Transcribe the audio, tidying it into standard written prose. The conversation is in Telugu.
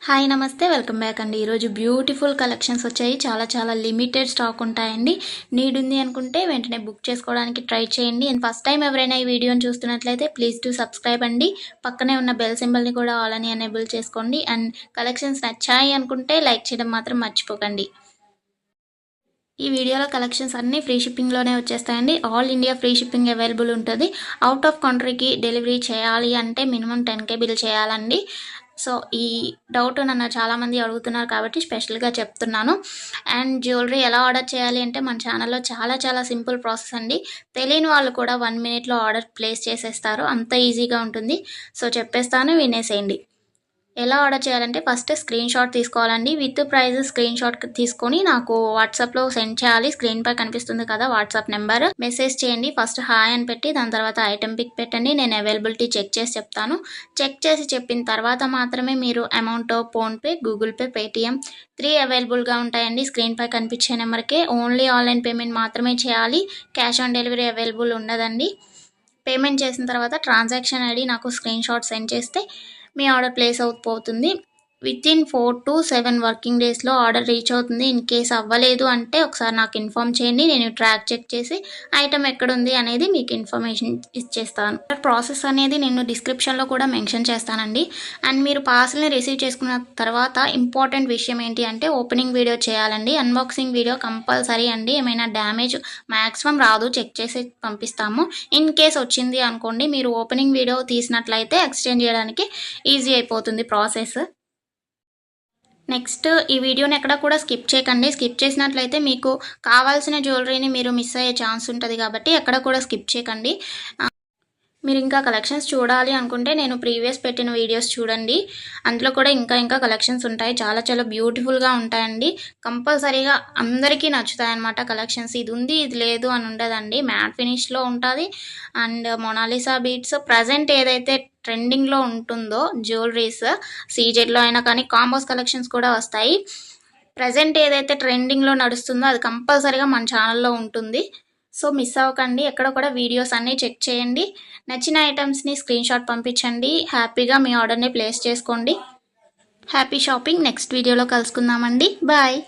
హాయ్ నమస్తే వెల్కమ్ బ్యాక్ అండి. ఈరోజు బ్యూటిఫుల్ కలెక్షన్స్ వచ్చాయి. చాలా లిమిటెడ్ స్టాక్ ఉంటాయండి. నీడ్ ఉంది అనుకుంటే వెంటనే బుక్ చేసుకోవడానికి ట్రై చేయండి. అండ్ ఫస్ట్ టైం ఎవరైనా ఈ వీడియోని చూస్తున్నట్లయితే ప్లీజ్ టు సబ్స్క్రైబ్ అండి. పక్కనే ఉన్న బెల్ సింబల్ని కూడా ఆల్ అని ఎనేబుల్ చేసుకోండి. అండ్ కలెక్షన్స్ నచ్చాయి అనుకుంటే లైక్ చేయడం మాత్రం మర్చిపోకండి. ఈ వీడియోలో కలెక్షన్స్ అన్నీ ఫ్రీ షిప్పింగ్లోనే వచ్చేస్తాయండి. All India free shipping available ఉంటుంది. అవుట్ ఆఫ్ కంట్రీకి డెలివరీ చేయాలి అంటే మినిమం 10K బిల్ చేయాలండి. సో ఈ డౌట్ నన్ను చాలామంది అడుగుతున్నారు కాబట్టి స్పెషల్గా చెప్తున్నాను. అండ్ జ్యువెలరీ ఎలా ఆర్డర్ చేయాలి అంటే మన ఛానల్లో చాలా సింపుల్ ప్రాసెస్ అండి. తెలియని వాళ్ళు కూడా 1 మినిట్లో ఆర్డర్ ప్లేస్ చేసేస్తారు. అంత ఈజీగా ఉంటుంది. సో చెప్పేస్తాను, వినేసేయండి. ఎలా ఆర్డర్ చేయాలంటే ఫస్ట్ స్క్రీన్ షాట్ తీసుకోవాలండి. విత్ ప్రైస్ స్క్రీన్ షాట్ తీసుకొని నాకు వాట్సాప్లో సెండ్ చేయాలి. స్క్రీన్ పై కనిపిస్తుంది కదా వాట్సాప్ నెంబర్, మెసేజ్ చేయండి. ఫస్ట్ హాయ్ అని పెట్టి దాని తర్వాత ఐటెం పిక్ పెట్టండి. నేను అవైలబిలిటీ చెక్ చేసి చెప్తాను. చెక్ చేసి చెప్పిన తర్వాత మాత్రమే మీరు amount PhonePe, Google pay, Paytm 3 అవైలబుల్గా ఉంటాయండి. స్క్రీన్ పై కనిపించే నెంబర్కే ఓన్లీ ఆన్లైన్ పేమెంట్ మాత్రమే చేయాలి. క్యాష్ ఆన్ డెలివరీ అవైలబుల్ ఉండదండి. పేమెంట్ చేసిన తర్వాత ట్రాన్సాక్షన్ ఐడి నాకు స్క్రీన్ షాట్ సెండ్ చేస్తే మీ ఆర్డర్ ప్లేస్ అవుతుంది. వితిన్ 4 to 7 వర్కింగ్ డేస్లో ఆర్డర్ రీచ్ అవుతుంది. ఇన్ కేస్ అవ్వలేదు అంటే ఒకసారి నాకు ఇన్ఫామ్ చేయండి. నేను ట్రాక్ చెక్ చేసి ఐటమ్ ఎక్కడుంది అనేది మీకు ఇన్ఫర్మేషన్ ఇచ్చేస్తాను. ప్రాసెస్ అనేది నేను డిస్క్రిప్షన్లో కూడా మెన్షన్ చేస్తానండి. అండ్ మీరు పార్సల్ని రిసీవ్ చేసుకున్న తర్వాత ఇంపార్టెంట్ విషయం ఏంటి అంటే ఓపెనింగ్ వీడియో చేయాలండి. అన్బాక్సింగ్ వీడియో కంపల్సరీ అండి. ఏమైనా డ్యామేజ్ మ్యాక్సిమం రాదు, చెక్ చేసి పంపిస్తాము. ఇన్ కేస్ వచ్చింది అనుకోండి, మీరు ఓపెనింగ్ వీడియో తీసినట్లయితే ఎక్స్చేంజ్ చేయడానికి ఈజీ అయిపోతుంది ప్రాసెస్. నెక్స్ట్ ఈ వీడియోని ఎక్కడ కూడా స్కిప్ చేయకండి. స్కిప్ చేసినట్లయితే మీకు కావాల్సిన జ్యువెలరీని మీరు మిస్ అయ్యే ఛాన్స్ ఉంటుంది కాబట్టి ఎక్కడ కూడా స్కిప్ చేయకండి. మీరు ఇంకా కలెక్షన్స్ చూడాలి అనుకుంటే నేను ప్రీవియస్ పెట్టిన వీడియోస్ చూడండి. అందులో కూడా ఇంకా కలెక్షన్స్ ఉంటాయి. చాలా బ్యూటిఫుల్గా ఉంటాయండి. కంపల్సరీగా అందరికీ నచ్చుతాయి అన్నమాట కలెక్షన్స్. ఇది ఉంది ఇది లేదు అని ఉండదండి. మ్యాట్ ఫినిష్లో ఉంటుంది. అండ్ మొనాలిసా బీట్స్ ప్రజెంట్ ఏదైతే ట్రెండింగ్లో ఉంటుందో జ్యువెలరీస్ సీజెడ్లో అయినా కానీ కాంబోస్ కలెక్షన్స్ కూడా వస్తాయి. ప్రజెంట్ ఏదైతే ట్రెండింగ్లో నడుస్తుందో అది కంపల్సరీగా మన ఛానల్లో ఉంటుంది. సో మిస్ అవ్వకండి. ఎక్కడ కూడా వీడియోస్ అన్నీ చెక్ చేయండి. నచ్చిన ఐటమ్స్ని స్క్రీన్ షాట్ పంపించండి. హ్యాపీగా మీ ఆర్డర్ని ప్లేస్ చేసుకోండి. Happy shopping. నెక్స్ట్ వీడియోలో కలుసుకుందామండి. బాయ్.